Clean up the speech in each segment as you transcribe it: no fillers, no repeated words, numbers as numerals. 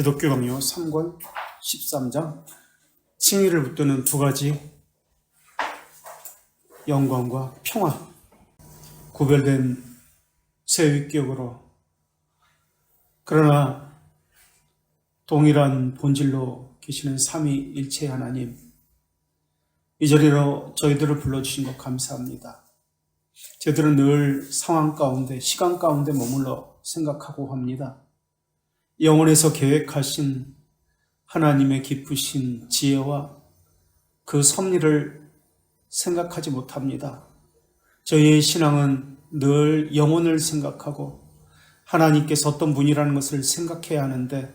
기독교 강요 3권 13장 칭의를 붙드는 두 가지 영광과 평화, 구별된 새 위격으로 그러나 동일한 본질로 계시는 삼위일체 하나님, 이 자리로 저희들을 불러주신 것 감사합니다. 저희들은 늘 상황 가운데, 시간 가운데 머물러 생각하고 합니다. 영원에서 계획하신 하나님의 깊으신 지혜와 그 섭리를 생각하지 못합니다. 저희의 신앙은 늘 영혼을 생각하고 하나님께서 어떤 분이라는 것을 생각해야 하는데,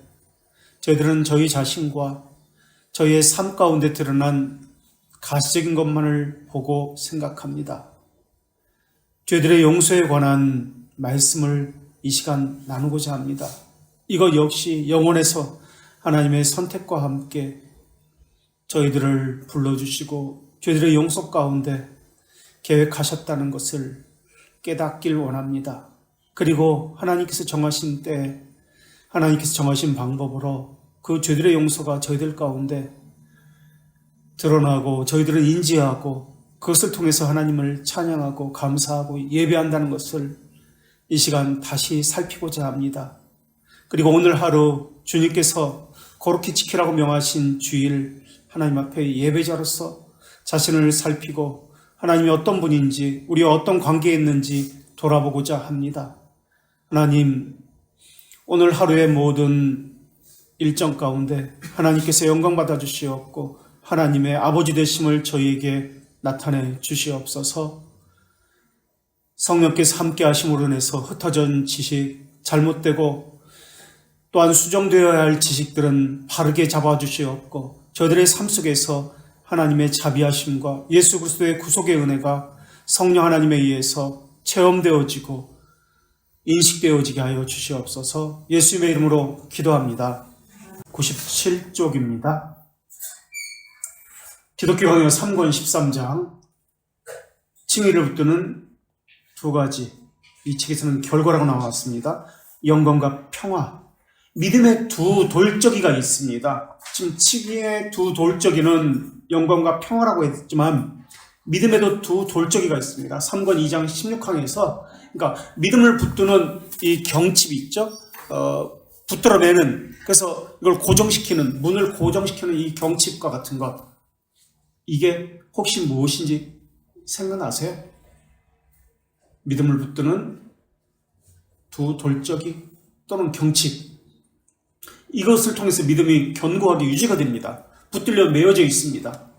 저희들은 저희 자신과 저희의 삶 가운데 드러난 가시적인 것만을 보고 생각합니다. 저희들의 용서에 관한 말씀을 이 시간 나누고자 합니다. 이것 역시 영혼에서 하나님의 선택과 함께 저희들을 불러주시고 저희들의 용서 가운데 계획하셨다는 것을 깨닫길 원합니다. 그리고 하나님께서 정하신 때, 하나님께서 정하신 방법으로 그 저희들의 용서가 저희들 가운데 드러나고 저희들은 인지하고 그것을 통해서 하나님을 찬양하고 감사하고 예배한다는 것을 이 시간 다시 살피고자 합니다. 그리고 오늘 하루 주님께서 거룩히 지키라고 명하신 주일 하나님 앞에 예배자로서 자신을 살피고 하나님이 어떤 분인지, 우리와 어떤 관계에 있는지 돌아보고자 합니다. 하나님, 오늘 하루의 모든 일정 가운데 하나님께서 영광 받아 주시옵고 하나님의 아버지 되심을 저희에게 나타내 주시옵소서. 성령께서 함께 하심으로 인해서 흩어진 지식, 잘못되고 또한 수정되어야 할 지식들은 바르게 잡아주시옵고 저희들의 삶 속에서 하나님의 자비하심과 예수 그리스도의 구속의 은혜가 성령 하나님에 의해서 체험되어지고 인식되어지게 하여 주시옵소서. 예수님의 이름으로 기도합니다. 97쪽입니다. 기독교 강요 3권 13장 칭의를 붙드는 두 가지, 이 책에서는 결과라고 나왔습니다. 영광과 평화, 믿음의 두 돌적이가 있습니다. 지금 칭의의 두 돌적이는 영광과 평화라고 했지만 믿음에도 두 돌적이가 있습니다. 3권 2장 16항에서 그러니까 믿음을 붙드는 이 경칩이 있죠. 붙들어매는, 그래서 이걸 고정시키는, 문을 고정시키는 이 경칩과 같은 것, 이게 혹시 무엇인지 생각나세요? 믿음을 붙드는 두 돌적이 또는 경칩, 이것을 통해서 믿음이 견고하게 유지가 됩니다. 붙들려 매어져 있습니다.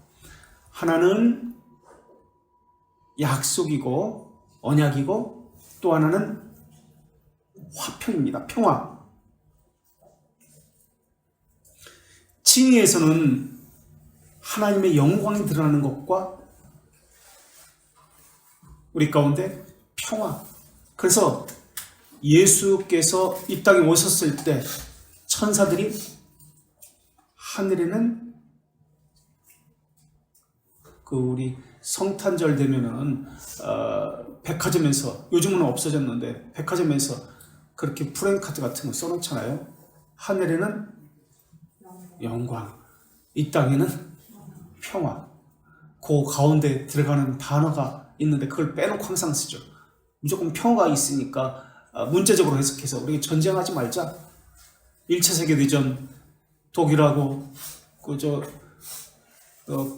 하나는 약속이고 언약이고 또 하나는 화평입니다. 평화. 칭의에서는 하나님의 영광이 드러나는 것과 우리 가운데 평화. 그래서 예수께서 이 땅에 오셨을 때 천사들이 하늘에는 우리 성탄절 되면은 백화점에서, 요즘은 없어졌는데 백화점에서 그렇게 프랭카드 같은 거 써놓잖아요. 하늘에는 영광, 이 땅에는 평화. 그 가운데 들어가는 단어가 있는데 그걸 빼놓고 항상 쓰죠. 무조건 평화가 있으니까 문자적으로 해석해서 우리 전쟁하지 말자. 1차 세계대전 독일하고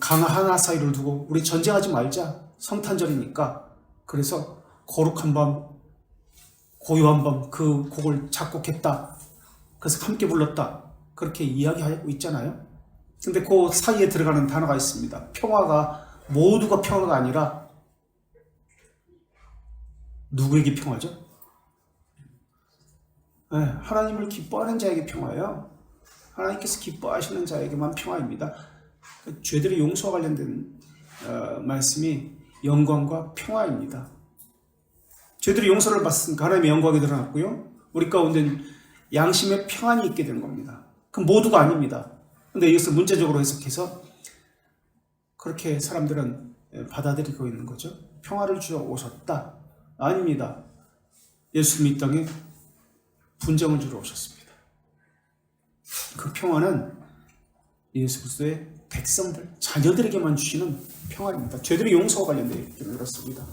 강화 하나 사이를 두고 우리 전쟁하지 말자. 성탄절이니까. 그래서 거룩한 밤, 고요한 밤 그 곡을 작곡했다. 그래서 함께 불렀다. 그렇게 이야기하고 있잖아요. 근데 그 사이에 들어가는 단어가 있습니다. 평화가 모두가 평화가 아니라 누구에게 평화죠? 네, 하나님을 기뻐하는 자에게 평화예요. 하나님께서 기뻐하시는 자에게만 평화입니다. 죄들의 용서와 관련된 말씀이 영광과 평화입니다. 죄들의 용서를 받았으니까 하나님의 영광이 드러났고요. 우리 가운데는 양심의 평안이 있게 된 겁니다. 그 모두가 아닙니다. 근데 이것을 문자적으로 해석해서 그렇게 사람들은 받아들이고 있는 거죠. 평화를 주러 오셨다. 아닙니다. 예수님이 이 땅에 분쟁을 주러 오셨습니다. 그 평화는 예수 그리스도의 백성들, 자녀들에게만 주시는 평화입니다. 죄들의 용서와 관련되어 있기 때문에 그렇습니다.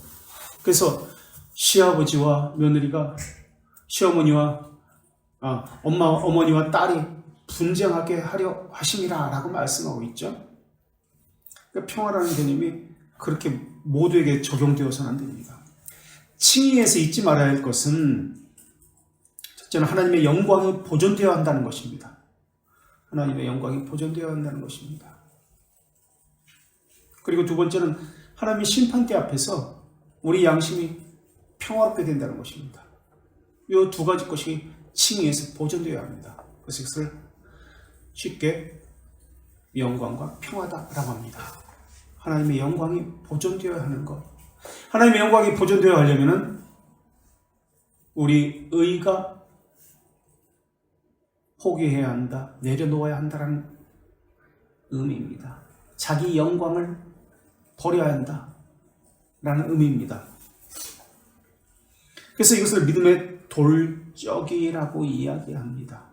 그래서 시아버지와 며느리가, 시어머니와 어머니와 딸이 분쟁하게 하려 하심이라 라고 말씀하고 있죠. 그러니까 평화라는 개념이 그렇게 모두에게 적용되어서는 안 됩니다. 칭의에서 잊지 말아야 할 것은 첫째는 하나님의 영광이 보존되어야 한다는 것입니다. 하나님의 영광이 보존되어야 한다는 것입니다. 그리고 두 번째는 하나님의 심판대 앞에서 우리 양심이 평화롭게 된다는 것입니다. 이 두 가지 것이 칭의에서 보존되어야 합니다. 그래서 이것을 쉽게 영광과 평화다라고 합니다. 하나님의 영광이 보존되어야 하는 것. 하나님의 영광이 보존되어야 하려면 우리 의가 포기해야 한다, 내려놓아야 한다는 의미입니다. 자기 영광을 버려야 한다라는 의미입니다. 그래서 이것을 믿음의 돌적이라고 이야기합니다.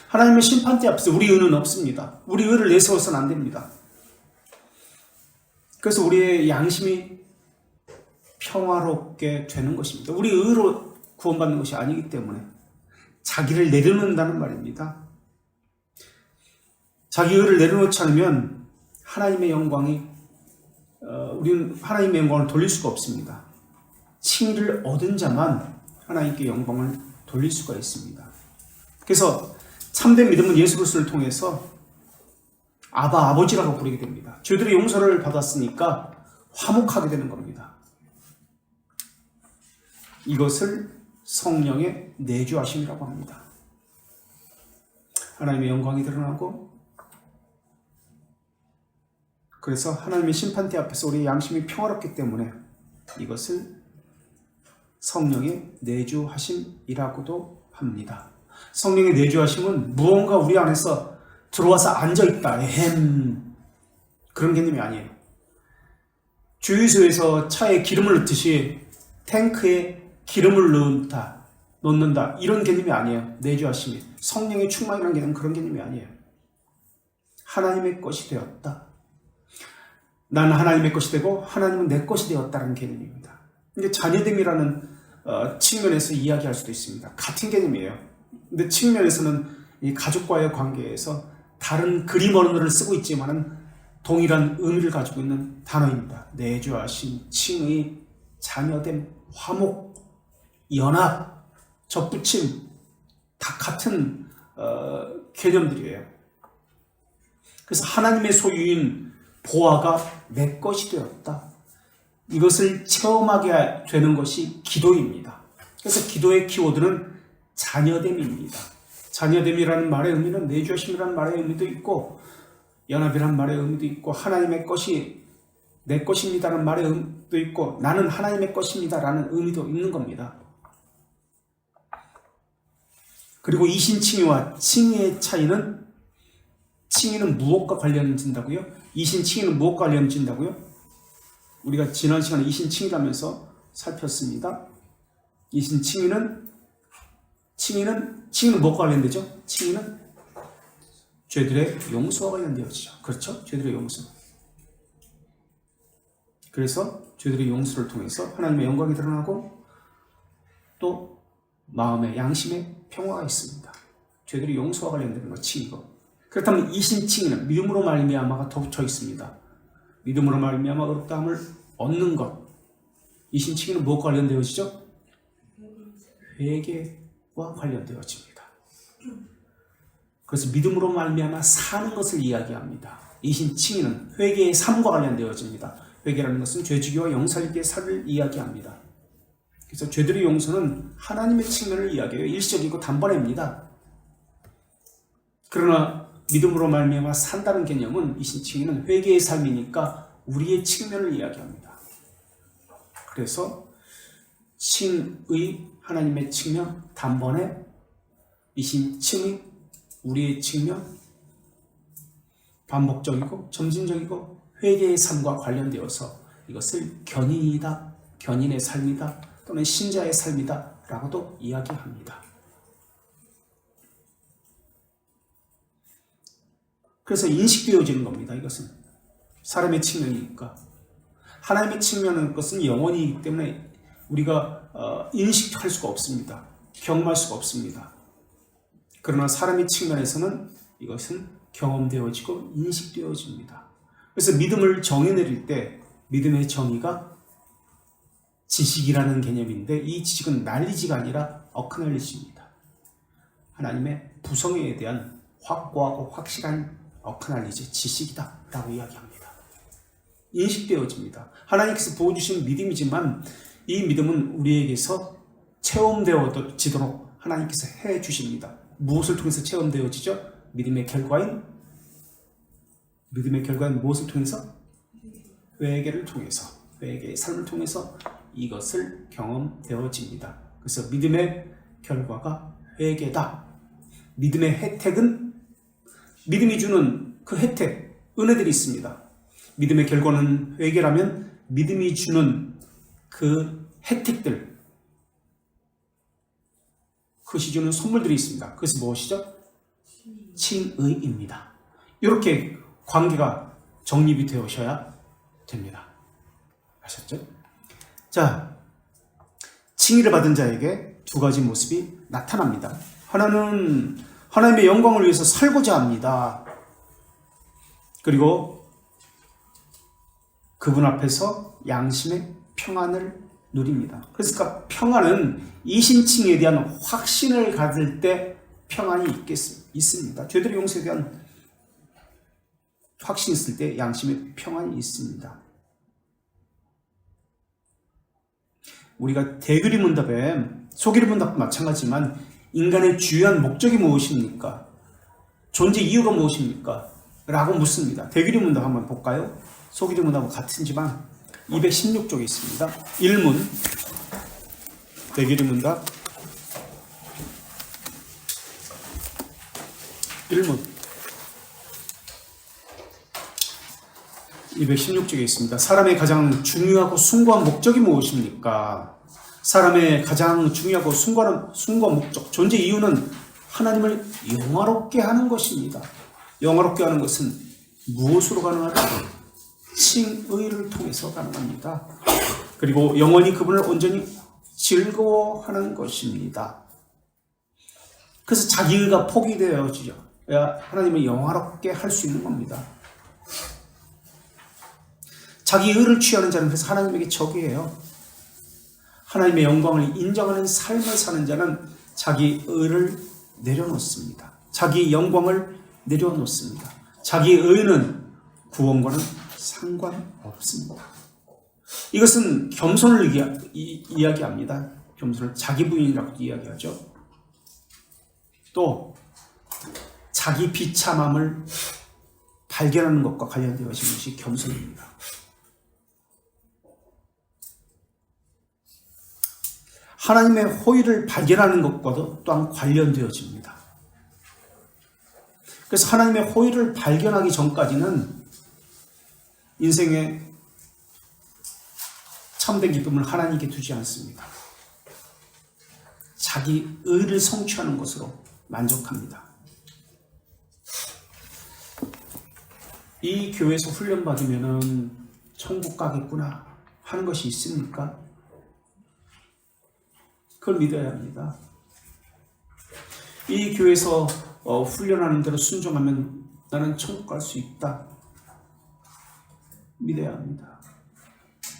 하나님의 심판대 앞에서 우리 의는 없습니다. 우리 의를 내세워서는 안 됩니다. 그래서 우리의 양심이 평화롭게 되는 것입니다. 우리 의로 구원받는 것이 아니기 때문에 자기를 내려놓는다는 말입니다. 자기 의를 내려놓지 않으면 하나님의 영광이 우리는 하나님의 영광을 돌릴 수가 없습니다. 칭의를 얻은 자만 하나님께 영광을 돌릴 수가 있습니다. 그래서 참된 믿음은 예수 그리스도를 통해서 아버지라고 부르게 됩니다. 죄들의 용서를 받았으니까 화목하게 되는 겁니다. 이것을 성령의 내주하심이라고 합니다. 하나님의 영광이 드러나고, 그래서 하나님의 심판대 앞에서 우리의 양심이 평화롭기 때문에 이것을 성령의 내주하심이라고도 합니다. 성령의 내주하심은 무언가 우리 안에서 들어와서 앉아있다, 그런 개념이 아니에요. 주유소에서 차에 기름을 넣듯이 탱크에 기름을 넣는다, 이런 개념이 아니에요. 내주하심이. 성령의 충만이라는 개념은 그런 개념이 아니에요. 하나님의 것이 되었다. 나는 하나님의 것이 되고 하나님은 내 것이 되었다는 개념입니다. 이게 자녀됨이라는 측면에서 이야기할 수도 있습니다. 같은 개념이에요. 근데 측면에서는 이 가족과의 관계에서 다른 그림 언어를 쓰고 있지만은 동일한 의미를 가지고 있는 단어입니다. 내주하심, 칭의, 자녀됨, 화목, 연합, 접붙임, 다 같은 개념들이에요. 그래서 하나님의 소유인 보아가 내 것이 되었다. 이것을 체험하게 되는 것이 기도입니다. 그래서 기도의 키워드는 자녀됨입니다. 자녀됨이라는 말의 의미는 내주하심이라는 말의 의미도 있고, 연합이라는 말의 의미도 있고, 하나님의 것이 내 것입니다라는 말의 의미도 있고, 나는 하나님의 것입니다라는 의미도 있는 겁니다. 그리고 이신칭의와 칭의의 차이는, 칭의는 무엇과 관련된다고요? 이신칭의는 무엇과 관련된다고요? 우리가 지난 시간에 이신칭의라면서 살폈습니다. 이신칭의는 무엇과 관련되죠? 칭의는 죄들의 용서와 관련되어지죠. 그렇죠? 죄들의 용서. 그래서 죄들의 용서를 통해서 하나님의 영광이 드러나고 또 마음의 양심의 평화가 있습니다. 죄들의 용서와 관련되는 것, 칭의고. 그렇다면 이신칭의는 믿음으로 말미암아가 덧붙여 있습니다. 믿음으로 말미암아 의롭다함을 얻는 것. 이신칭의는 무엇과 관련되어지죠? 회개와 관련되어집니다. 그래서 믿음으로 말미암아 사는 것을 이야기합니다. 이신칭의는 회개의 삶과 관련되어집니다. 회개라는 것은 죄지기와 영살기의 삶을 이야기합니다. 그래서 죄들의 용서는 하나님의 측면을 이야기해요. 일시적이고 단번에입니다. 그러나 믿음으로 말미암아 산다는 개념은, 이신칭의는 회개의 삶이니까 우리의 측면을 이야기합니다. 그래서 칭의, 하나님의 측면, 단번에 이신칭의, 우리의 측면, 반복적이고 점진적이고 회개의 삶과 관련되어서 이것을 견인이다, 견인의 삶이다, 또는 신자의 삶이다 라고도 이야기합니다. 그래서 인식되어지는 겁니다. 이것은 사람의 측면이니까. 하나님의 측면은 것은 영원이기 때문에 우리가 인식할 수가 없습니다. 경험할 수가 없습니다. 그러나 사람의 측면에서는 이것은 경험되어지고 인식되어집니다. 그래서 믿음을 정의 내릴 때 믿음의 정의가 지식이라는 개념인데, 이 지식은 난리지가 아니라 어크널리지입니다. 하나님의 부성애에 대한 확고하고 확실한 어크널리지, 지식이다 라고 이야기합니다. 인식되어집니다. 하나님께서 부어주신 믿음이지만 이 믿음은 우리에게서 체험되어지도록 하나님께서 해주십니다. 무엇을 통해서 체험되어지죠? 믿음의 결과인 무엇을 통해서? 회개를 통해서, 회개의 삶을 통해서 이것을 경험되어집니다. 그래서 믿음의 결과가 회개다. 믿음의 혜택은 믿음이 주는 그 혜택, 은혜들이 있습니다. 믿음의 결과는 회개라면 믿음이 주는 그 혜택들, 그것이 주는 선물들이 있습니다. 그것이 무엇이죠? 칭의입니다. 이렇게 관계가 정립이 되어셔야 됩니다. 아셨죠? 자, 칭의를 받은 자에게 두 가지 모습이 나타납니다. 하나는 하나님의 영광을 위해서 살고자 합니다. 그리고 그분 앞에서 양심의 평안을 누립니다. 그러니까 평안은 이신칭에 대한 확신을 가질 때 평안이 있습니다. 죄들의 용서에 대한 확신이 있을 때 양심의 평안이 있습니다. 우리가 대규리 문답에, 소규리 문답도 마찬가지지만 인간의 주요한 목적이 무엇입니까? 존재 이유가 무엇입니까? 라고 묻습니다. 대규리 문답 한번 볼까요? 소규리 문답은 같은지만 216쪽에 있습니다. 1문 대규리 문답 1문 216쪽에 있습니다. 사람의 가장 중요하고 숭고한 목적이 무엇입니까? 사람의 가장 중요하고 숭고한 목적, 존재 이유는 하나님을 영화롭게 하는 것입니다. 영화롭게 하는 것은 무엇으로 가능하다? 칭의를 통해서 가능합니다. 그리고 영원히 그분을 온전히 즐거워하는 것입니다. 그래서 자기의가 포기되어지죠. 하나님을 영화롭게 할 수 있는 겁니다. 자기 의를 취하는 자는 그래서 하나님에게 적이에요. 하나님의 영광을 인정하는 삶을 사는 자는 자기 의를 내려놓습니다. 자기 영광을 내려놓습니다. 자기 의는 구원과는 상관없습니다. 이것은 겸손을 이야기합니다. 겸손을 자기 부인이라고 이야기하죠. 또 자기 비참함을 발견하는 것과 관련되어진 것이 겸손입니다. 하나님의 호의를 발견하는 것과도 또한 관련되어집니다. 그래서 하나님의 호의를 발견하기 전까지는 인생의 참된 기쁨을 하나님께 두지 않습니다. 자기 의를 성취하는 것으로 만족합니다. 이 교회에서 훈련받으면 천국 가겠구나 하는 것이 있습니까? 그걸 믿어야 합니다. 이 교회에서 훈련하는 대로 순종하면 나는 천국 갈 수 있다. 믿어야 합니다.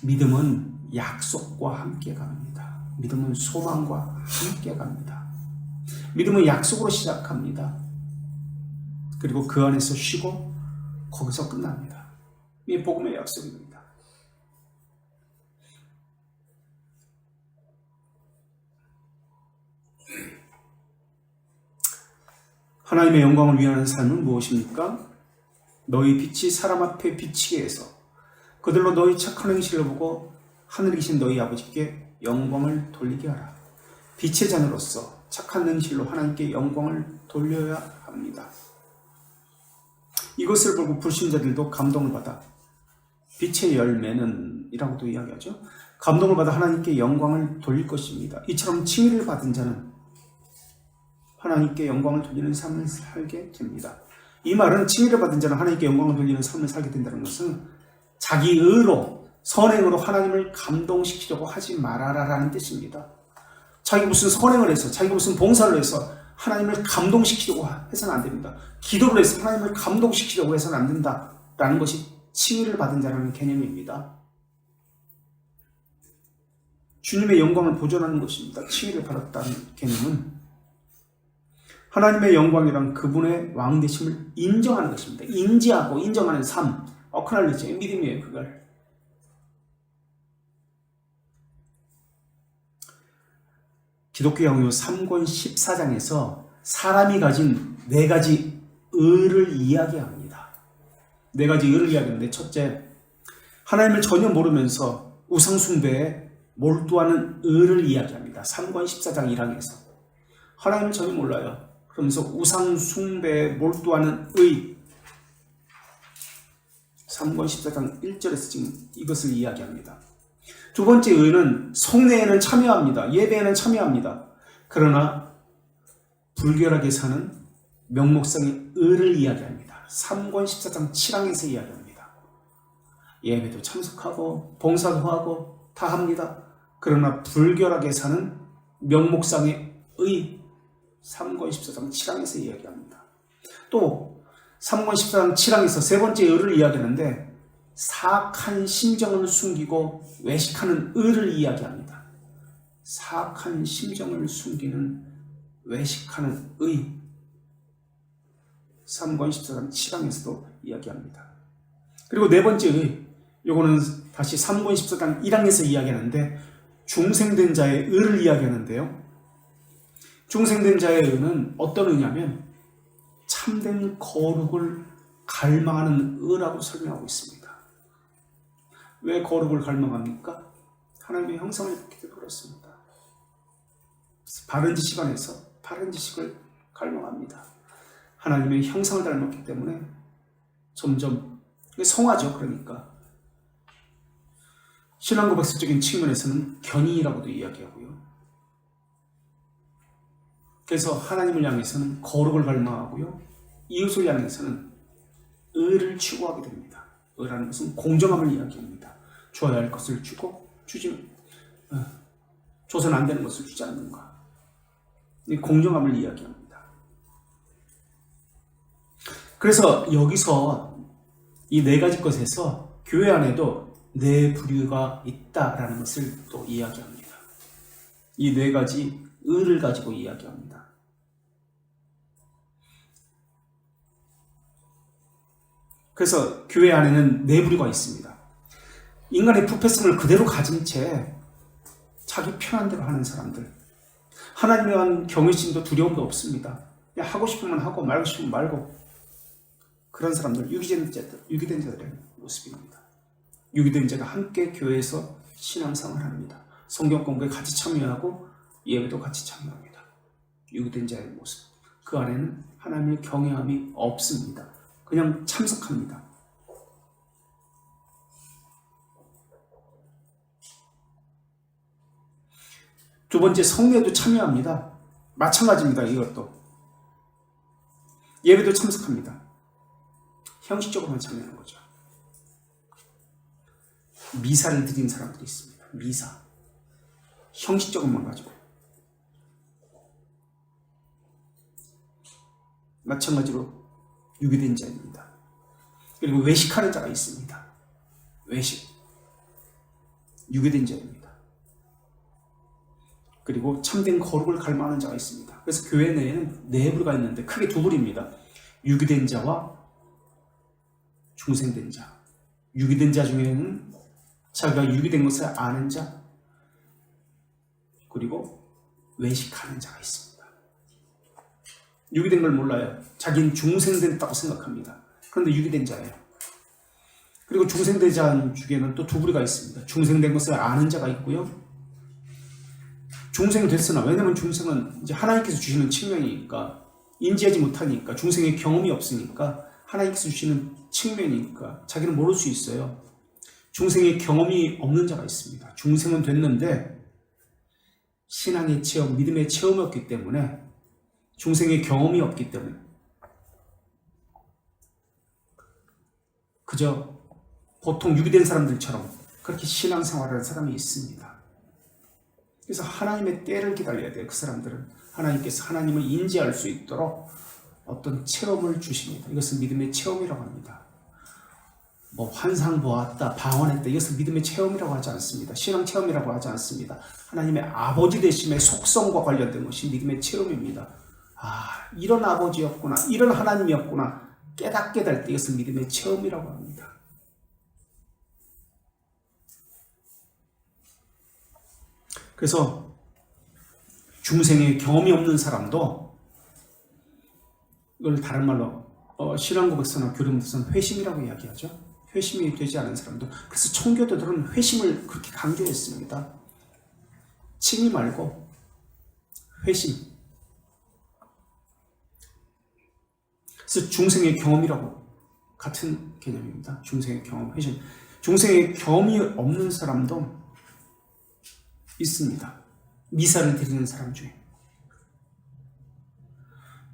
믿음은 약속과 함께 갑니다. 믿음은 소망과 함께 갑니다. 믿음은 약속으로 시작합니다. 그리고 그 안에서 쉬고 거기서 끝납니다. 이 복음의 약속입니다. 하나님의 영광을 위하는 삶은 무엇입니까? 너희 빛이 사람 앞에 비치게 해서 그들로 너희 착한 행실을 보고 하늘에 계신 너희 아버지께 영광을 돌리게 하라. 빛의 자녀로서 착한 행실로 하나님께 영광을 돌려야 합니다. 이것을 보고 불신자들도 감동을 받아 빛의 열매는 이라고도 이야기하죠. 감동을 받아 하나님께 영광을 돌릴 것입니다. 이처럼 칭의를 받은 자는 하나님께 영광을 돌리는 삶을 살게 됩니다. 이 말은 칭의를 받은 자는 하나님께 영광을 돌리는 삶을 살게 된다는 것은 자기 의로 선행으로 하나님을 감동시키려고 하지 말아라라는 뜻입니다. 자기가 무슨 선행을 해서 자기가 무슨 봉사를 해서 하나님을 감동시키려고 해서는 안 됩니다. 기도를 해서 하나님을 감동시키려고 해서는 안 된다라는 것이 칭의를 받은 자라는 개념입니다. 주님의 영광을 보존하는 것입니다. 칭의를 받았다는 개념은 하나님의 영광이란 그분의 왕되심을 인정하는 것입니다. 인지하고 인정하는 삶, 어크날리지, 믿음이에요. 그걸. 기독교 양요 3권 14장에서 사람이 가진 4가지 의를 이야기합니다. 4가지 의를 이야기하는데, 첫째, 하나님을 전혀 모르면서 우상숭배에 몰두하는 의를 이야기합니다. 3권 14장 1항에서 하나님을 전혀 몰라요. 그러면서 우상숭배에 몰두하는 의, 3권 14장 1절에서 지금 이것을 이야기합니다. 두 번째 의는 성례에는 참여합니다. 예배에는 참여합니다. 그러나 불결하게 사는 명목상의 의를 이야기합니다. 3권 14장 7항에서 이야기합니다. 예배도 참석하고 봉사도 하고 다 합니다. 그러나 불결하게 사는 명목상의 의, 3권 14장 7항에서 이야기합니다. 또 3권 14장 7항에서 세 번째 의를 이야기하는데, 사악한 심정을 숨기고 외식하는 의를 이야기합니다. 사악한 심정을 숨기는 외식하는 의, 3권 14장 7항에서도 이야기합니다. 그리고 네 번째 의, 요거는 다시 3권 14장 1항에서 이야기하는데, 중생된 자의 의를 이야기하는데요. 중생된 자의 의는 어떤 의냐면 참된 거룩을 갈망하는 의라고 설명하고 있습니다. 왜 거룩을 갈망합니까? 하나님의 형상을 입기 때문에 그렇습니다. 바른 지식 안에서 바른 지식을 갈망합니다. 하나님의 형상을 닮았기 때문에 점점 성화죠. 그러니까 신앙고백서적인 측면에서는 견인이라고도 이야기하고요. 그래서 하나님을 향해서는 거룩을 갈망하고요, 이웃을 향해서는 의를 추구하게 됩니다. 의라는 것은 공정함을 이야기합니다. 줘야 할 것을 주고 줘서는 안 되는 것을 주지 않는가. 이 공정함을 이야기합니다. 그래서 여기서 이 4가지 것에서 교회 안에도 4부류가 있다라는 것을 또 이야기합니다. 이 4가지 의를 가지고 이야기합니다. 그래서 교회 안에는 4부류가 있습니다. 인간의 부패성을 그대로 가진 채 자기 편한 대로 하는 사람들, 하나님에 대한 경외심도 두려움도 없습니다. 그냥 하고 싶으면 하고 말고 싶으면 말고, 그런 사람들, 유기된 자들의 모습입니다. 유기된 자가 함께 교회에서 신앙생활을 합니다. 성경 공부에 같이 참여하고 예배도 같이 참여합니다. 유기된 자의 모습, 그 안에는 하나님의 경외함이 없습니다. 그냥 참석합니다. 두 번째, 성례도 참여합니다. 마찬가지입니다. 이것도 예배도 참석합니다. 형식적으로만 참여하는 거죠. 미사를 드린 사람들이 있습니다. 미사, 형식적으로만 가지고. 마찬가지로 유기된 자입니다. 그리고 외식하는 자가 있습니다. 외식, 유기된 자입니다. 그리고 참된 거룩을 갈망하는 자가 있습니다. 그래서 교회 내에는 4부류가 있는데 크게 2부류입니다. 유기된 자와 중생된 자. 유기된 자 중에는 자기가 유기된 것을 아는 자, 그리고 외식하는 자가 있습니다. 유기된 걸 몰라요. 자기는 중생됐다고 생각합니다. 그런데 유기된 자예요. 그리고 중생된 자 중에는 또 2부류가 있습니다. 중생된 것을 아는 자가 있고요, 중생됐으나, 왜냐하면 중생은 이제 하나님께서 주시는 측면이니까, 인지하지 못하니까, 중생의 경험이 없으니까, 하나님께서 주시는 측면이니까 자기는 모를 수 있어요. 중생의 경험이 없는 자가 있습니다. 중생은 됐는데 신앙의 체험, 믿음의 체험이 없기 때문에, 중생의 경험이 없기 때문에 그저 보통 유기된 사람들처럼 그렇게 신앙생활을 하는 사람이 있습니다. 그래서 하나님의 때를 기다려야 돼요. 그 사람들은 하나님께서 하나님을 인지할 수 있도록 어떤 체험을 주십니다. 이것은 믿음의 체험이라고 합니다. 뭐 환상 보았다, 방언했다, 이것은 믿음의 체험이라고 하지 않습니다. 신앙 체험이라고 하지 않습니다. 하나님의 아버지 되심의 속성과 관련된 것이 믿음의 체험입니다. 이런 아버지였구나, 이런 하나님이었구나 깨닫게 될 때 이것은 믿음의 체험이라고 합니다. 그래서 중생의 경험이 없는 사람도 이걸 다른 말로 신앙고백서나 교리문서는 회심이라고 이야기하죠. 회심이 되지 않은 사람도. 그래서 청교도들은 회심을 그렇게 강조했습니다. 칭의 말고 회심. 그래서 중생의 경험이라고 같은 개념입니다. 중생의 경험, 회심. 중생의 경험이 없는 사람도 있습니다. 미사를 드리는 사람 중에.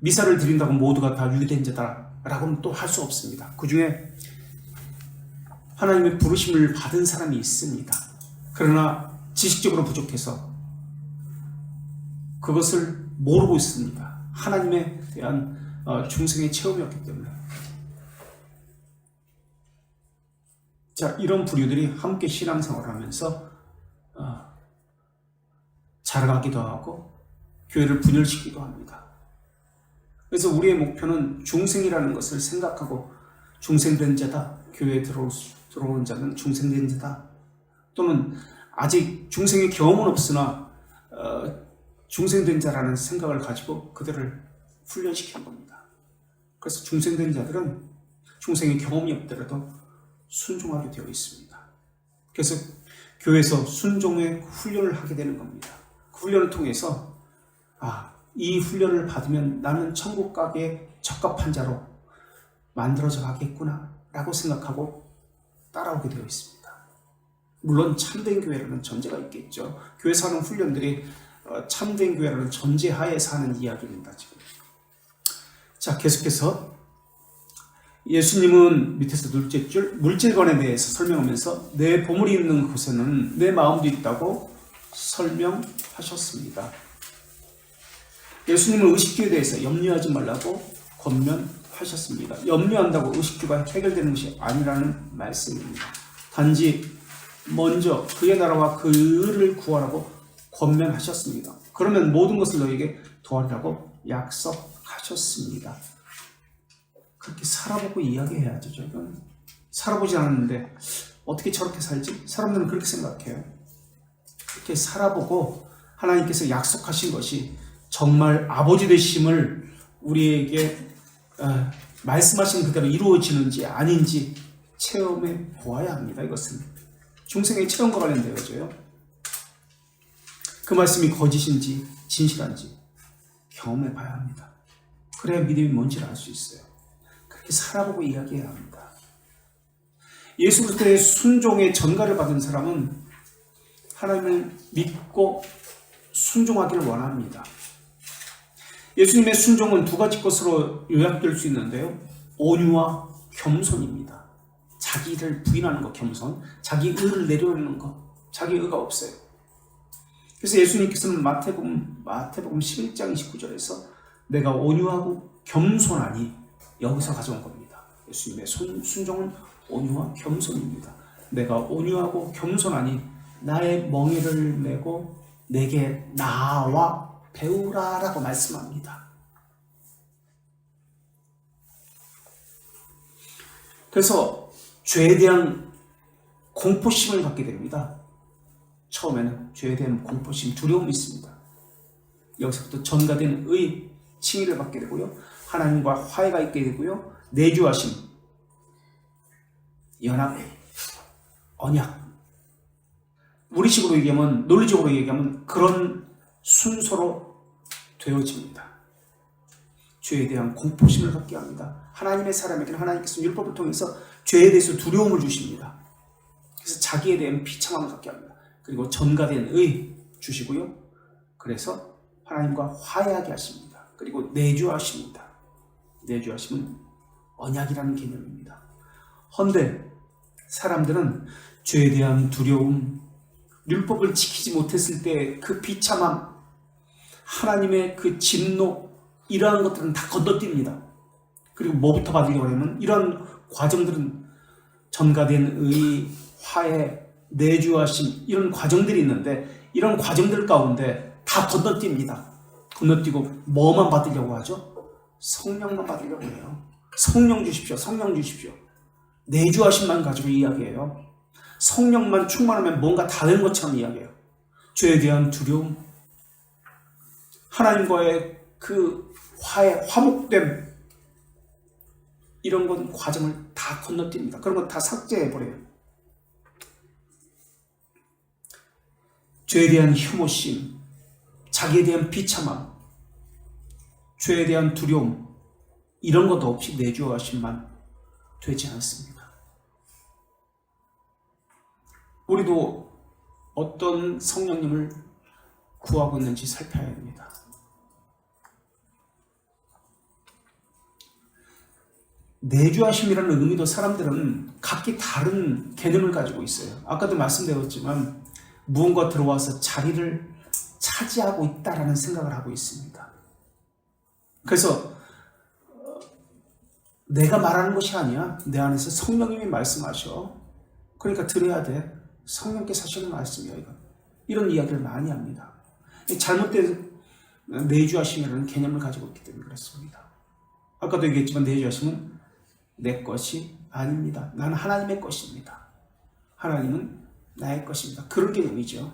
미사를 드린다고 모두가 다 유기된 자다라고는 또 할 수 없습니다. 그 중에 하나님의 부르심을 받은 사람이 있습니다. 그러나 지식적으로 부족해서 그것을 모르고 있습니다. 하나님에 대한 중생의 체험이었기 때문에. 자, 이런 부류들이 함께 신앙생활을 하면서 자라가기도 하고 교회를 분열시키기도 합니다. 그래서 우리의 목표는 중생이라는 것을 생각하고 중생된 자다, 교회에 들어오는 자는 중생된 자다, 또는 아직 중생의 경험은 없으나 중생된 자라는 생각을 가지고 그들을 훈련시키는 겁니다. 그래서 중생된 자들은 중생의 경험이 없더라도 순종하게 되어 있습니다. 그래서 교회에서 순종의 훈련을 하게 되는 겁니다. 그 훈련을 통해서 이 훈련을 받으면 나는 천국 가기에 적합한 자로 만들어져 가겠구나 라고 생각하고 따라오게 되어 있습니다. 물론 참된 교회라는 전제가 있겠죠. 교회에서 하는 훈련들이 참된 교회라는 전제하에서 하는 이야기입니다. 지금. 자, 계속해서 예수님은 밑에서 둘째 줄 물질관에 대해서 설명하면서 내 보물이 있는 곳에는 내 마음도 있다고 설명하셨습니다. 예수님은 의식주에 대해서 염려하지 말라고 권면하셨습니다. 염려한다고 의식주가 해결되는 것이 아니라는 말씀입니다. 단지 먼저 그의 나라와 그 의를 구하라고 권면하셨습니다. 그러면 모든 것을 너에게 도와주라고 약속하셨습니다. 그렇게 살아보고 이야기해야죠. 저는 살아보지 않았는데 어떻게 저렇게 살지? 사람들은 그렇게 생각해요. 그렇게 살아보고 하나님께서 약속하신 것이 정말 아버지 되심을 우리에게 말씀하신 그대로 이루어지는지 아닌지 체험해 보아야 합니다. 이것은 중생의 체험과 관련되어져요. 그 말씀이 거짓인지 진실한지 경험해 봐야 합니다. 그래야 믿음이 뭔지를 알 수 있어요. 그렇게 살아보고 이야기해야 합니다. 예수 그리스도의 순종의 전가를 받은 사람은 하나님을 믿고 순종하기를 원합니다. 예수님의 순종은 두 가지 것으로 요약될 수 있는데요. 온유와 겸손입니다. 자기를 부인하는 것, 겸손. 자기 의를 내려놓는 것. 자기 의가 없어요. 그래서 예수님께서는 마태복음 11장 29절에서 내가 온유하고 겸손하니 여기서 가져온 겁니다. 예수님의 순종은 온유와 겸손입니다. 내가 온유하고 겸손하니 나의 멍에를 메고 내게 나와 배우라라고 말씀합니다. 그래서 죄에 대한 공포심을 갖게 됩니다. 처음에는 죄에 대한 공포심, 두려움이 있습니다. 여기서부터 전가된 의, 칭의를 받게 되고요. 하나님과 화해가 있게 되고요. 내주하심, 연합, 언약. 우리식으로 얘기하면, 논리적으로 얘기하면 그런 순서로 되어집니다. 죄에 대한 공포심을 갖게 합니다. 하나님의 사람에게는 하나님께서 율법을 통해서 죄에 대해서 두려움을 주십니다. 그래서 자기에 대한 비참함을 갖게 합니다. 그리고 전가된 의 주시고요. 그래서 하나님과 화해하게 하십니다. 그리고 내주하십니다. 내주하심은 언약이라는 개념입니다. 헌데 사람들은 죄에 대한 두려움, 율법을 지키지 못했을 때 그 비참함, 하나님의 그 진노, 이러한 것들은 다 건너뜁니다. 그리고 뭐부터 받으려고 하냐면 이런 과정들은 전가된 의, 화해, 내주하심, 이런 과정들이 있는데 이런 과정들 가운데 다 건너뜁니다. 건너뛰고 뭐만 받으려고 하죠? 성령만 받으려고 해요. 성령 주십시오. 성령 주십시오. 내주하심만 가지고 이야기해요. 성령만 충만하면 뭔가 다 된 것처럼 이야기해요. 죄에 대한 두려움, 하나님과의 그 화해, 화목됨, 이런 건 과정을 다 건너뜁니다. 그런 건 다 삭제해버려요. 죄에 대한 혐오심, 자기에 대한 비참함, 죄에 대한 두려움, 이런 것도 없이 내주하심만 되지 않습니다. 우리도 어떤 성령님을 구하고 있는지 살펴야 됩니다. 내주하심이라는 의미도 사람들은 각기 다른 개념을 가지고 있어요. 아까도 말씀드렸지만 무언가 들어와서 자리를 차지하고 있다라는 생각을 하고 있습니다. 그래서 내가 말하는 것이 아니야. 내 안에서 성령님이 말씀하셔. 그러니까 들어야 돼. 성령께서 하시는 말씀이야. 이런 이야기를 많이 합니다. 잘못된 내주하심이라는 개념을 가지고 있기 때문에 그렇습니다. 아까도 얘기했지만 내주하심은 내 것이 아닙니다. 나는 하나님의 것입니다. 하나님은 나의 것입니다. 그런 개념이죠.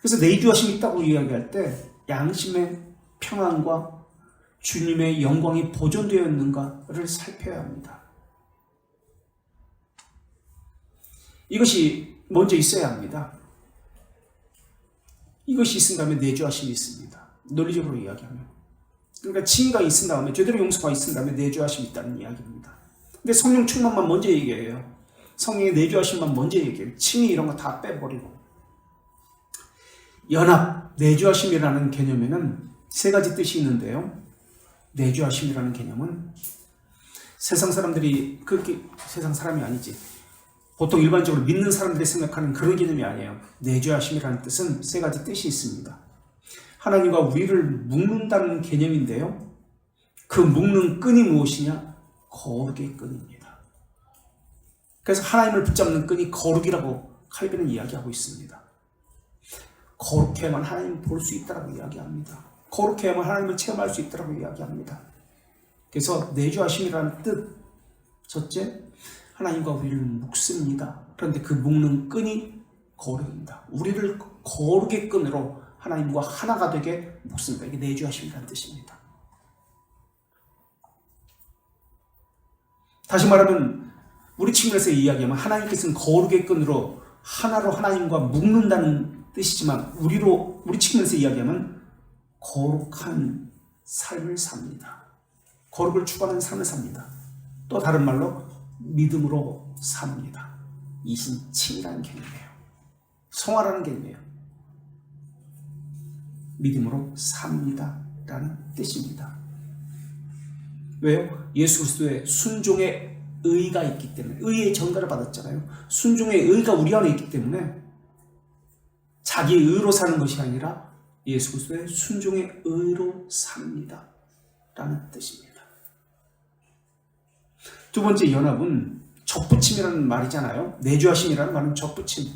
그래서 내주하심이 있다고 이야기할 때 양심의 평안과 주님의 영광이 보존되어 있는가를 살펴야 합니다. 이것이 먼저 있어야 합니다. 이것이 있은 다음에 내주하심이 있습니다. 논리적으로 이야기하면. 그러니까 칭의가 있은 다음에, 제대로 용서가 있은 다음에 내주하심이 있다는 이야기입니다. 근데 성령 충만만 먼저 얘기해요. 성령의 내주하심만 먼저 얘기해요. 칭의 이런 거 다 빼버리고. 연합, 내주하심이라는 개념에는 세 가지 뜻이 있는데요. 내주하심이라는 개념은 세상 사람들이, 그렇게 세상 사람이 아니지, 보통 일반적으로 믿는 사람들이 생각하는 그런 개념이 아니에요. 내주하심이라는 뜻은 세 가지 뜻이 있습니다. 하나님과 우리를 묶는다는 개념인데요. 그 묶는 끈이 무엇이냐? 거룩의 끈입니다. 그래서 하나님을 붙잡는 끈이 거룩이라고 칼빈은 이야기하고 있습니다. 거룩해야만 하나님을 볼 수 있다라고 이야기합니다. 거룩해야만 하나님을 체험할 수 있다라고 이야기합니다. 그래서 내주하심이라는 뜻, 첫째, 하나님과 우리를 묶습니다. 그런데 그 묶는 끈이 거룩입니다. 우리를 거룩의 끈으로 하나님과 하나가 되게 묶습니다. 이게 내주하심이라는 뜻입니다. 다시 말하면 우리 측면에서 이야기하면 하나님께서는 거룩의 끈으로 하나로 하나님과 묶는다는 뜻이지만 우리 측면에서 이야기하면 거룩한 삶을 삽니다. 거룩을 추구하는 삶을 삽니다. 또 다른 말로 믿음으로 삽니다. 이신칭이라는 개념이에요. 성화라는 개념이에요. 믿음으로 삽니다 라는 뜻입니다. 왜요? 예수 그리스도의 순종의 의가 있기 때문에, 의의 전가를 받았잖아요. 순종의 의가 우리 안에 있기 때문에 자기 의로 사는 것이 아니라 예수 그리스도의 순종의 의로 삽니다 라는 뜻입니다. 두 번째 연합은 접붙임이라는 말이잖아요. 내주하심이라는 말은 접붙임,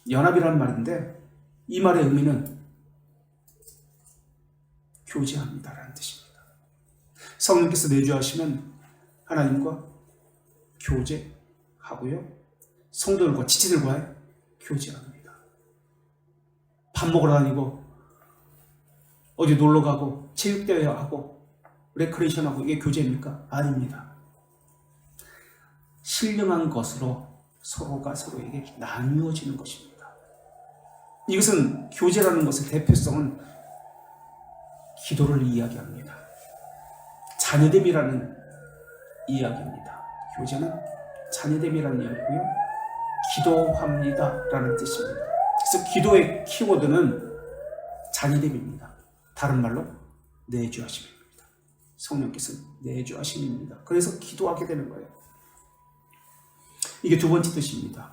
연합이라는 말인데 이 말의 의미는 교제합니다라는 뜻입니다. 성령께서 내주하시면 하나님과 교제하고요, 성도들과 지체들과의 교제합니다. 밥 먹으러 다니고 어디 놀러 가고 체육대회 하고 레크레이션 하고 이게 교제입니까? 아닙니다. 신령한 것으로 서로가 서로에게 나누어지는 것입니다. 이것은 교제라는 것의 대표성은 기도를 이야기합니다. 자녀됨이라는 이야기입니다. 교제는 자녀됨이라는 이야기고요, 기도합니다 라는 뜻입니다. 그래서 기도의 키워드는 자녀됨입니다. 다른 말로 내주하심입니다. 성령께서 내주하심입니다. 그래서 기도하게 되는 거예요. 이게 두 번째 뜻입니다.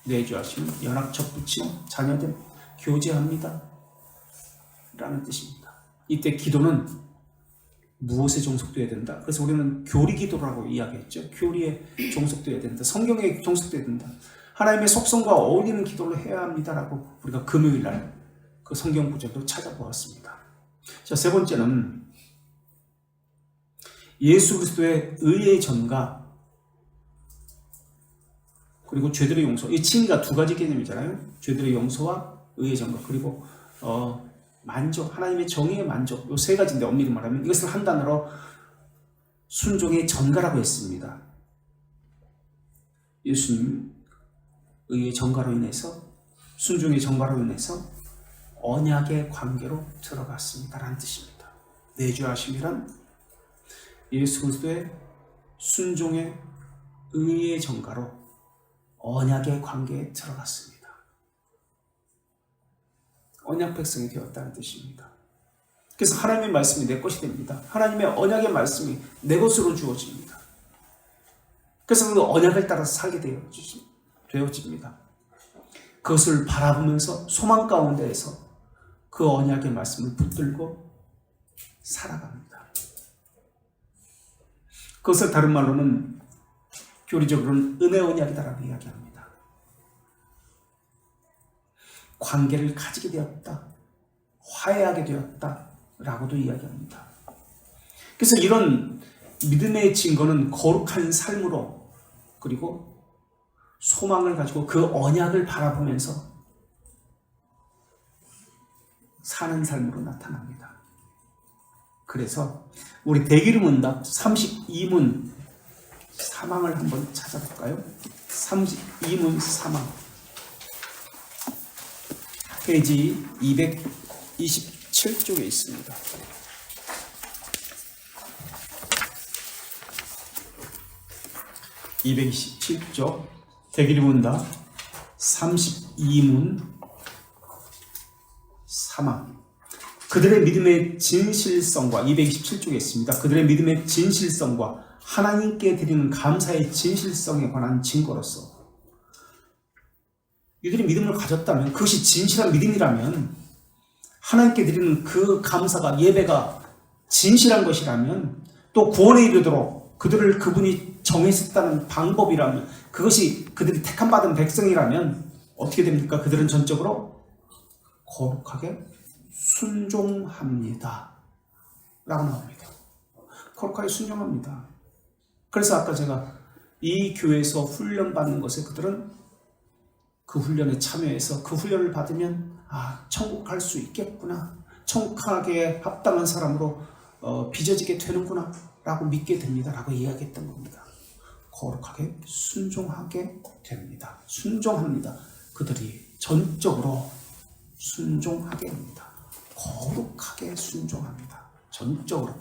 내주하심은 연합 접붙임, 자녀됨, 교제합니다 라는 뜻입니다. 이때 기도는 무엇에 종속되어야 된다? 그래서 우리는 교리 기도라고 이야기했죠. 교리에 종속되어야 된다. 성경에 종속되어야 된다. 하나님의 속성과 어울리는 기도를 해야 합니다라고 우리가 금요일 날 그 성경 구절도 찾아보았습니다. 자, 세 번째는 예수 그리스도의 의의 전가 그리고 죄들의 용서. 이 칭의가 두 가지 개념이잖아요. 죄들의 용서와 의의 전가 그리고 만족, 하나님의 정의의 만족. 이 세 가지인데 엄밀히 말하면 이것을 한 단어로 순종의 전가라고 했습니다. 예수님 의의 전가로 인해서 순종의 전가로 인해서 언약의 관계로 들어갔습니다라는 뜻입니다. 내주하심이란 예수 그리스도의 순종의 의의 전가로 언약의 관계에 들어갔습니다. 언약 백성이 되었다는 뜻입니다. 그래서 하나님의 말씀이 내 것이 됩니다. 하나님의 언약의 말씀이 내 것으로 주어집니다. 그래서 그 언약을 따라서 살게 되어집니다. 그것을 바라보면서 소망 가운데에서 그 언약의 말씀을 붙들고 살아갑니다. 그것을 다른 말로는 교리적으로는 은혜 언약이다라고 이야기합니다. 관계를 가지게 되었다. 화해하게 되었다. 라고도 이야기합니다. 그래서 이런 믿음의 증거는 거룩한 삶으로 그리고 소망을 가지고 그 언약을 바라보면서 사는 삶으로 나타납니다. 그래서 우리 대기름문답 32문 사망을 한번 찾아볼까요? 32문 사망 페이지 227쪽에 있습니다. 227쪽 대기름문답 32문 사망 그들의 믿음의 진실성과 227쪽에 있습니다. 그들의 믿음의 진실성과 하나님께 드리는 감사의 진실성에 관한 증거로서 이들이 믿음을 가졌다면 그것이 진실한 믿음이라면 하나님께 드리는 그 감사가 예배가 진실한 것이라면 또 구원에 이르도록 그분이 정했었다는 방법이라면 그것이 그들이 택함받은 백성이라면 어떻게 됩니까? 그들은 전적으로 거룩하게 순종합니다 라고 나옵니다. 거룩하게 순종합니다. 그래서 아까 제가 이 교회에서 훈련받는 것에 그들은 그 훈련에 참여해서 그 훈련을 받으면 천국 갈 수 있겠구나, 천국하게 합당한 사람으로 빚어지게 되는구나 라고 믿게 됩니다 라고 이야기했던 겁니다. 거룩하게 순종하게 됩니다. 순종합니다. 그들이 전적으로 순종하게 합니다. 거룩하게 순종합니다. 전적으로.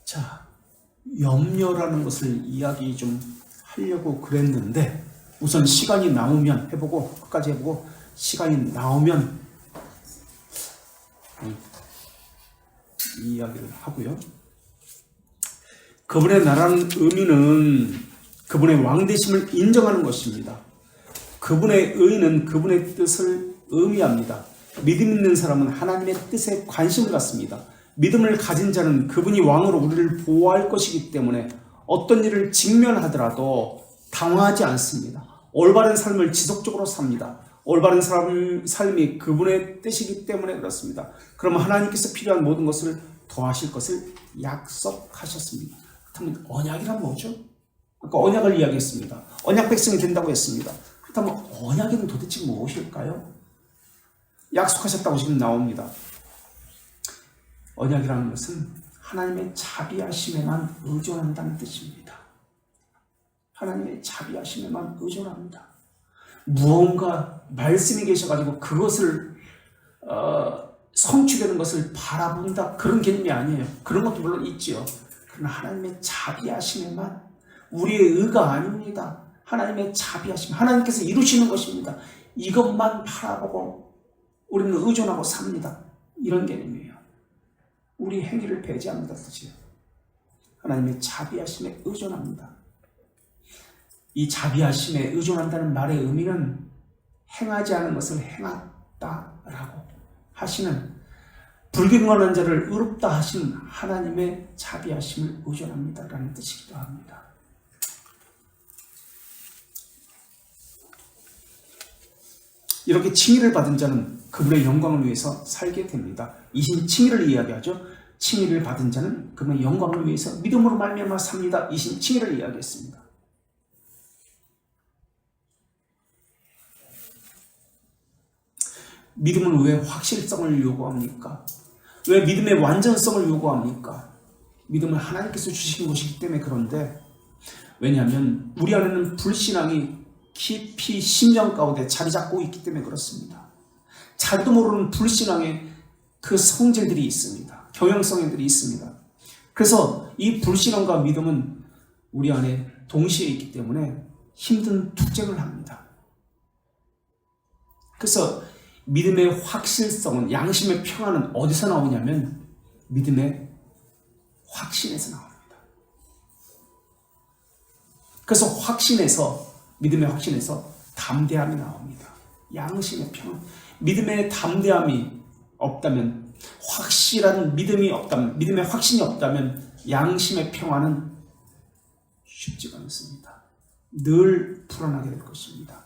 자, 염려라는 것을 이야기 좀 하려고 그랬는데 우선 시간이 나오면 해보고 끝까지 해보고 시간이 나오면 이 이야기를 하고요. 그분의 나라는 의미는 그분의 왕되심을 인정하는 것입니다. 그분의 의는 그분의 뜻을 의미합니다. 믿음 있는 사람은 하나님의 뜻에 관심을 갖습니다. 믿음을 가진 자는 그분이 왕으로 우리를 보호할 것이기 때문에 어떤 일을 직면하더라도 당황하지 않습니다. 올바른 삶을 지속적으로 삽니다. 올바른 삶이 그분의 뜻이기 때문에 그렇습니다. 그러면 하나님께서 필요한 모든 것을 더하실 것을 약속하셨습니다. 그렇다면 언약이란 뭐죠? 아까 언약을 이야기했습니다. 언약 백성이 된다고 했습니다. 그렇다면 언약에는 도대체 무엇일까요? 약속하셨다고 지금 나옵니다. 언약이라는 것은 하나님의 자비하심에만 의존한다는 뜻입니다. 하나님의 자비하심에만 의존합니다. 무언가 말씀이 계셔가지고 그것을 성취되는 것을 바라본다 그런 개념이 아니에요. 그런 것도 물론 있지요. 그러나 하나님의 자비하심에만 우리의 의가 아닙니다. 하나님의 자비하심, 하나님께서 이루시는 것입니다. 이것만 바라보고 우리는 의존하고 삽니다. 이런 개념이에요. 우리 행위를 배제합니다. 뜻이에요. 하나님의 자비하심에 의존합니다. 이 자비하심에 의존한다는 말의 의미는 행하지 않은 것을 행했다라고 하시는, 불경건한 자를 의롭다 하신 하나님의 자비하심을 의존합니다라는 뜻이기도 합니다. 이렇게 칭의를 받은 자는 그분의 영광을 위해서 살게 됩니다. 이신 칭의를 이야기하죠. 칭의를 받은 자는 그분의 영광을 위해서 믿음으로 말미암아 삽니다. 이신 칭의를 이야기했습니다. 믿음은 왜 확실성을 요구합니까? 왜 믿음의 완전성을 요구합니까? 믿음은 하나님께서 주신 것이기 때문에. 그런데 왜냐하면 우리 안에는 불신앙이 깊이 심령 가운데 자리 잡고 있기 때문에 그렇습니다. 자기도 모르는 불신앙의 그 성질들이 있습니다. 경향성들이 있습니다. 그래서 이 불신앙과 믿음은 우리 안에 동시에 있기 때문에 힘든 투쟁을 합니다. 그래서 믿음의 확실성은, 양심의 평안은 어디서 나오냐면 믿음의 확신에서 나옵니다. 그래서 믿음의 확신에서 담대함이 나옵니다. 양심의 평안. 믿음의 담대함이 없다면, 확실한 믿음이 없다면, 믿음의 확신이 없다면 양심의 평안은 쉽지가 않습니다. 늘 불안하게 될 것입니다.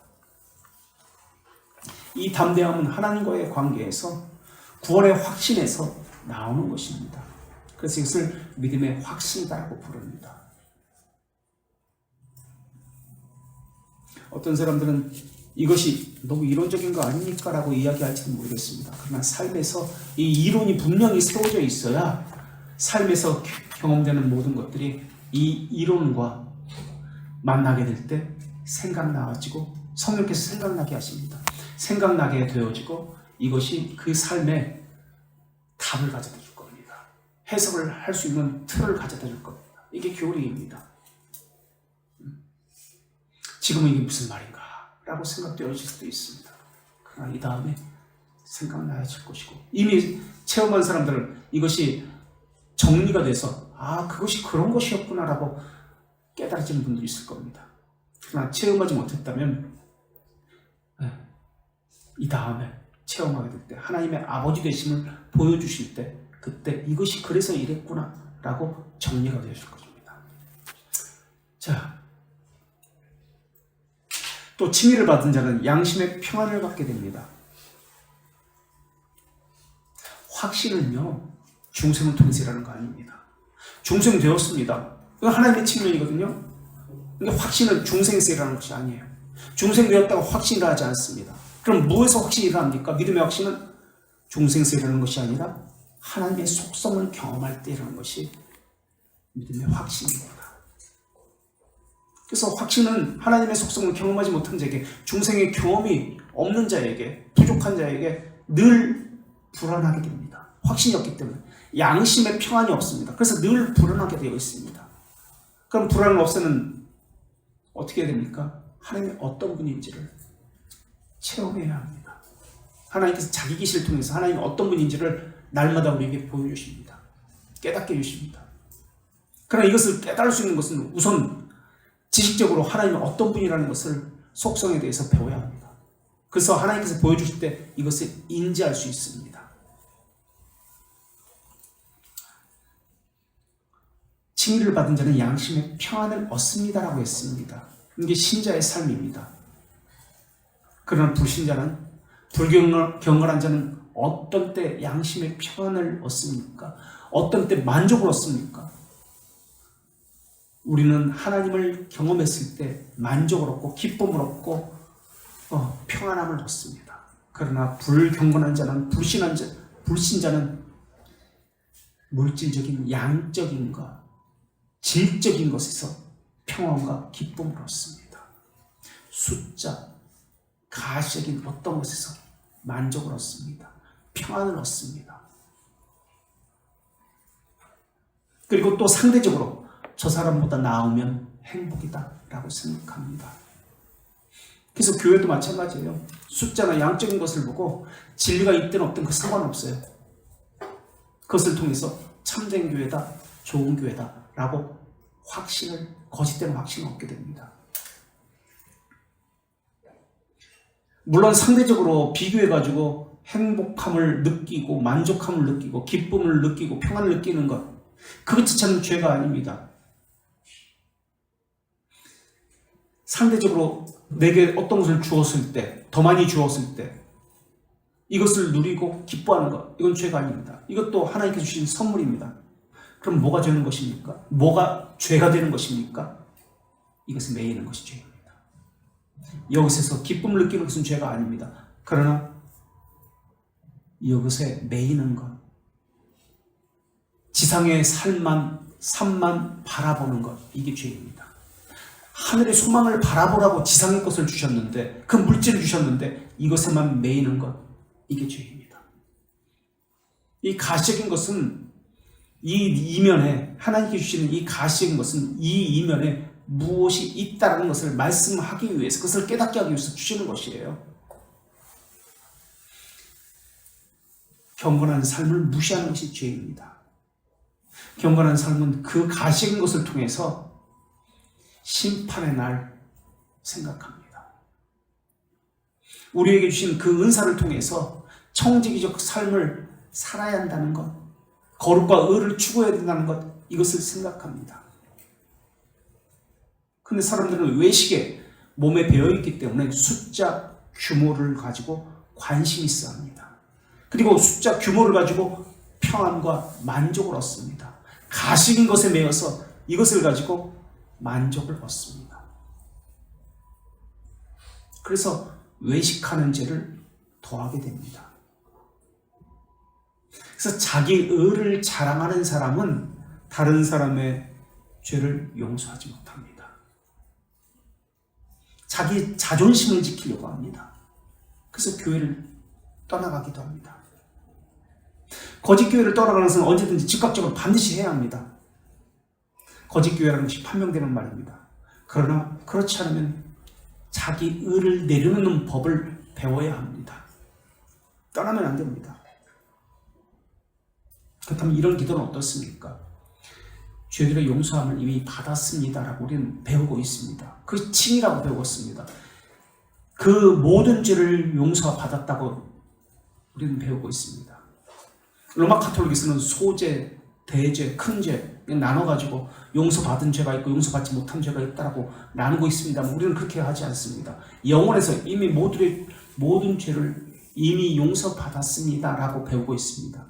이 담대함은 하나님과의 관계에서, 구원의 확신에서 나오는 것입니다. 그래서 이것을 믿음의 확신이라고 부릅니다. 어떤 사람들은 이것이 너무 이론적인 거 아닙니까? 라고 이야기할지도 모르겠습니다. 그러나 삶에서 이 이론이 분명히 세워져 있어야 삶에서 경험되는 모든 것들이 이 이론과 만나게 될 때 생각나가지고 성령께서 생각나게 하십니다. 생각나게 되어지고 이것이 그 삶에 답을 가져다 줄 겁니다. 해석을 할 수 있는 틀을 가져다 줄 겁니다. 이게 교리입니다. 지금은 이게 무슨 말인가 라고 생각되어질 수도 있습니다. 그러나 이 다음에 생각나야질 것이고, 이미 체험한 사람들은 이것이 정리가 돼서 그것이 그런 것이었구나 라고 깨달아지는 분들이 있을 겁니다. 그러나 체험하지 못했다면 이 다음에 체험하게 될 때, 하나님의 아버지 되심을 보여주실 때, 그때 이것이 그래서 이랬구나 라고 정리가 되실 것입니다. 자, 또 칭의를 받은 자는 양심의 평안을 갖게 됩니다. 확신은요, 중생을 통해서 일하는 거 아닙니다. 중생 되었습니다. 이건 하나님의 측면이거든요. 근데 확신은 중생에서 일하는 것이 아니에요. 중생 되었다고 확신을 하지 않습니다. 그럼 무엇에서 확신이 일어납니까? 믿음의 확신은 중생에서 일하는 것이 아니라 하나님의 속성을 경험할 때 일어나는 것이 믿음의 확신입니다. 그래서 확신은 하나님의 속성을 경험하지 못한 자에게, 중생의 경험이 없는 자에게, 부족한 자에게 늘 불안하게 됩니다. 확신이 없기 때문에. 양심의 평안이 없습니다. 그래서 늘 불안하게 되어 있습니다. 그럼 불안을 없애는 어떻게 해야 됩니까? 하나님이 어떤 분인지를 체험해야 합니다. 하나님께서 자기 계시를 통해서 하나님이 어떤 분인지를 날마다 우리에게 보여주십니다. 깨닫게 해주십니다. 그러나 이것을 깨달을 수 있는 것은 우선 지식적으로 하나님이 어떤 분이라는 것을, 속성에 대해서 배워야 합니다. 그래서 하나님께서 보여주실 때 이것을 인지할 수 있습니다. 칭의를 받은 자는 양심의 평안을 얻습니다라고 했습니다. 이게 신자의 삶입니다. 그러나 불신자는, 불경건한 자는 어떤 때 양심의 평안을 얻습니까? 어떤 때 만족을 얻습니까? 우리는 하나님을 경험했을 때 만족을 얻고 기쁨을 얻고 평안함을 얻습니다. 그러나 불경건한 자는, 불신자는 물질적인, 양적인 것, 질적인 것에서 평안과 기쁨을 얻습니다. 숫자, 가시적인 어떤 것에서 만족을 얻습니다. 평안을 얻습니다. 그리고 또 상대적으로 저 사람보다 나으면 행복이다 라고 생각합니다. 그래서 교회도 마찬가지예요. 숫자나 양적인 것을 보고 진리가 있든 없든 그 상관없어요. 그것을 통해서 참된 교회다, 좋은 교회다 라고 거짓된 확신을 얻게 됩니다. 물론 상대적으로 비교해가지고 행복함을 느끼고 만족함을 느끼고 기쁨을 느끼고 평안을 느끼는 것, 그것 자체는 죄가 아닙니다. 상대적으로 내게 어떤 것을 주었을 때, 더 많이 주었을 때 이것을 누리고 기뻐하는 것, 이건 죄가 아닙니다. 이것도 하나님께서 주신 선물입니다. 그럼 뭐가 되는 것입니까? 뭐가 죄가 되는 것입니까? 이것을 매이는 것이 죄입니다. 여기서 기쁨을 느끼는 것은 죄가 아닙니다. 그러나 이것에 매이는 것, 지상의 삶만 바라보는 것, 이게 죄입니다. 하늘의 소망을 바라보라고 지상의 것을 주셨는데, 그 물질을 주셨는데 이것에만 매이는 것, 이게 죄입니다. 이 가시적인 것은 이 이면에, 하나님께 주시는 이 가시적인 것은 이 이면에 무엇이 있다는 것을 말씀하기 위해서, 그것을 깨닫게 하기 위해서 주시는 것이에요. 경건한 삶을 무시하는 것이 죄입니다. 경건한 삶은 그 가시적인 것을 통해서 심판의 날 생각합니다. 우리에게 주신 그 은사를 통해서 청지기적 삶을 살아야 한다는 것, 거룩과 의를 추구해야 된다는 것, 이것을 생각합니다. 근데 사람들은 외식에 몸에 배어있기 때문에 숫자 규모를 가지고 관심이 있어 합니다. 그리고 숫자 규모를 가지고 평안과 만족을 얻습니다. 가식인 것에 매여서 이것을 가지고 만족을 얻습니다. 그래서 외식하는 죄를 더하게 됩니다. 그래서 자기 의를 자랑하는 사람은 다른 사람의 죄를 용서하지 못합니다. 자기 자존심을 지키려고 합니다. 그래서 교회를 떠나가기도 합니다. 거짓 교회를 떠나가는 것은 언제든지 즉각적으로 반드시 해야 합니다. 거짓 교회라는 것이 판명되는 말입니다. 그러나 그렇지 않으면 자기 의를 내려놓는 법을 배워야 합니다. 떠나면 안 됩니다. 그렇다면 이런 기도는 어떻습니까? 죄들의 용서함을 이미 받았습니다라고 우리는 배우고 있습니다. 그 칭이라고 배웠습니다. 그 모든 죄를 용서받았다고 우리는 배우고 있습니다. 로마 카톨릭에서는 소죄, 대죄, 큰죄 나눠가지고 용서받은 죄가 있고 용서받지 못한 죄가 있다라고 나누고 있습니다. 우리는 그렇게 하지 않습니다. 영혼에서 이미 모든 죄를 이미 용서받았습니다라고 배우고 있습니다.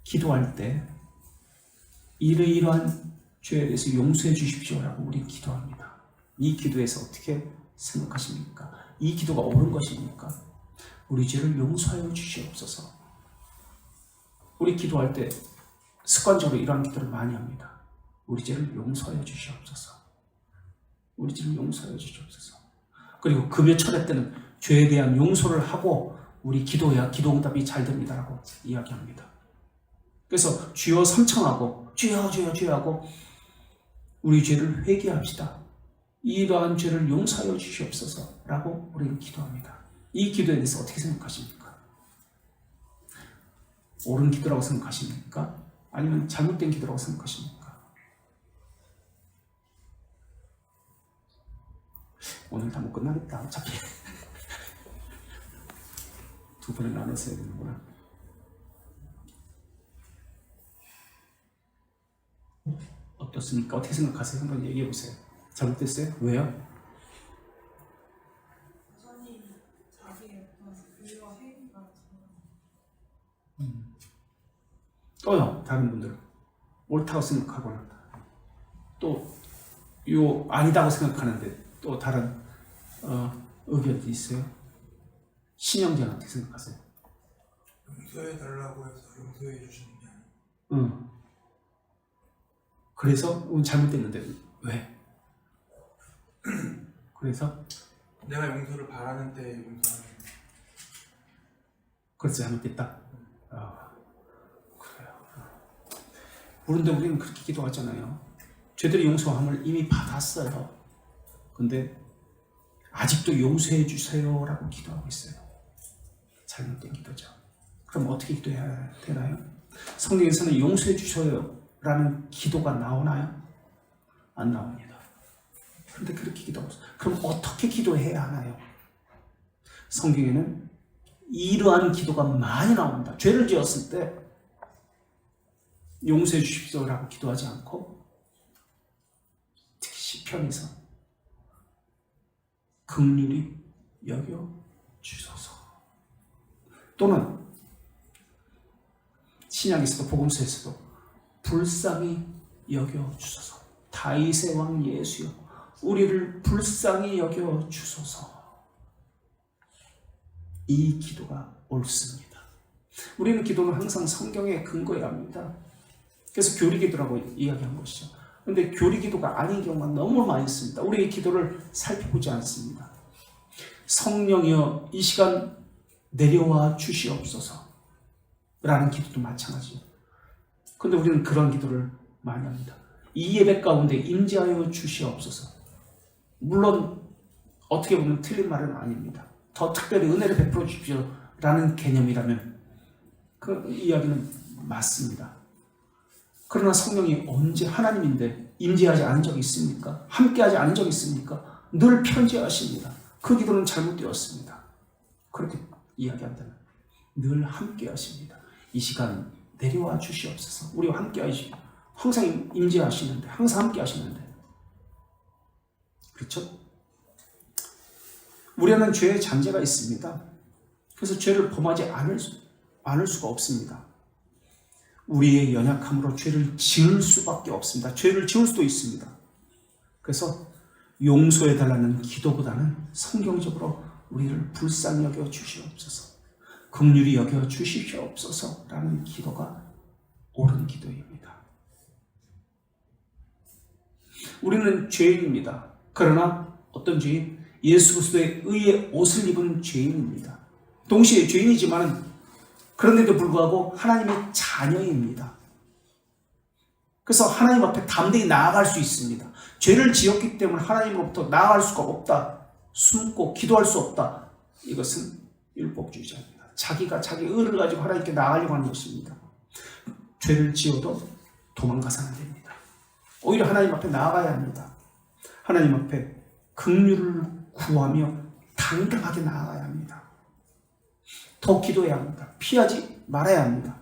기도할 때 이러이러한 죄에 대해서 용서해 주십시오라고 우리는 기도합니다. 이 기도에서 어떻게 생각하십니까? 이 기도가 옳은 것입니까? 우리 죄를 용서하여 주시옵소서. 우리 기도할 때 습관적으로 이러한 기도를 많이 합니다. 우리 죄를 용서하여 주시옵소서. 우리 죄를 용서하여 주시옵소서. 그리고 금요철회 때는 죄에 대한 용서를 하고 우리 기도해야 기도응답이 잘 됩니다라고 이야기합니다. 그래서 주여 삼청하고 주여 주여 주여 하고 우리 죄를 회개합시다. 이러한 죄를 용서하여 주시옵소서 라고 우리는 기도합니다. 이 기도에 대해서 어떻게 생각하십니까? 옳은 기도라고 생각하십니까? 아니면 잘못된 기도라고 생각하십니까? 오늘 다 못 끝나겠다. 어차피 두 번을 나눠서 해야 되는구나. 어떻습니까? 어떻게 생각하세요? 한번 얘기해 보세요. 잘못됐어요? 왜요? 여전히 자기의 어떤 의와 행위가 또요, 다른 분들은 옳다고 생각하거나 또 요 아니다고 생각하는데 또 다른 의견도 있어요. 신영재는 어떻게 생각하세요? 용서해 달라고 해서 용서해 주시는 게 아니고. 응. 그래서 잘못됐는데 왜? 그래서 내가 용서를 바라는 때 용서하는. 그래서 잘못됐다. 그래요. 그런데 우리는 그렇게 기도하잖아요. 죄들의 용서함을 이미 받았어요. 근데 아직도 용서해 주세요라고 기도하고 있어요. 잘못된 기도죠. 그럼 어떻게 기도해야 되나요? 성경에서는 용서해 주세요라는 기도가 나오나요? 안 나옵니다. 그런데 그렇게 기도하고 있어요. 그럼 어떻게 기도해야 하나요? 성경에는 이러한 기도가 많이 나옵니다. 죄를 지었을 때 용서해 주십시오라고 기도하지 않고 특히 시편에서 긍휼히 여겨 주소서, 또는 신약에서도 복음서에서도 불쌍히 여겨 주소서, 다윗의 왕 예수여 우리를 불쌍히 여겨 주소서, 이 기도가 옳습니다. 우리는 기도는 항상 성경에 근거해야 합니다. 그래서 교리기도라고 이야기한 것이죠. 그런데 교리기도가 아닌 경우가 너무 많이 있습니다. 우리의 기도를 살펴보지 않습니다. 성령이여 이 시간 내려와 주시옵소서 라는 기도도 마찬가지죠. 그런데 우리는 그런 기도를 많이 합니다. 이 예배 가운데 임재하여 주시옵소서. 물론 어떻게 보면 틀린 말은 아닙니다. 더 특별히 은혜를 베풀어 주십시오 라는 개념이라면 그 이야기는 맞습니다. 그러나 성령이 언제 하나님인데 임재하지 않은 적이 있습니까? 함께하지 않은 적이 있습니까? 늘 편지하십니다. 그 기도는 잘못되었습니다. 그렇게 이야기한다면 늘 함께하십니다. 이 시간 내려와 주시옵소서. 우리와 함께하시고 항상 임재하시는데, 항상 함께하시는데, 그렇죠? 우리는 죄의 잔재가 있습니다. 그래서 죄를 범하지 않을 수가 없습니다. 우리의 연약함으로 죄를 지을 수밖에 없습니다. 죄를 지을 수도 있습니다. 그래서 용서해달라는 기도보다는 성경적으로 우리를 불쌍히 여겨 주시옵소서, 긍휼히 여겨 주시옵소서 라는 기도가 옳은 기도입니다. 우리는 죄인입니다. 그러나 어떤 죄인? 예수 그리스도의 의의 옷을 입은 죄인입니다. 동시에 죄인이지만 그런데도 불구하고 하나님의 자녀입니다. 그래서 하나님 앞에 담대히 나아갈 수 있습니다. 죄를 지었기 때문에 하나님으로부터 나아갈 수가 없다, 숨고 기도할 수 없다, 이것은 율법주의자입니다. 자기가 자기 의를 가지고 하나님께 나아가려고 하는 것입니다. 죄를 지어도 도망가서는 안 됩니다. 오히려 하나님 앞에 나아가야 합니다. 하나님 앞에 긍휼을 구하며 당당하게 나아가야 합니다. 더 기도해야 합니다. 피하지 말아야 합니다.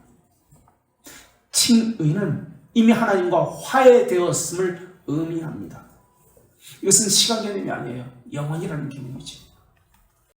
칭의는 이미 하나님과 화해되었음을 의미합니다. 이것은 시간 개념이 아니에요. 영원이라는 개념이죠.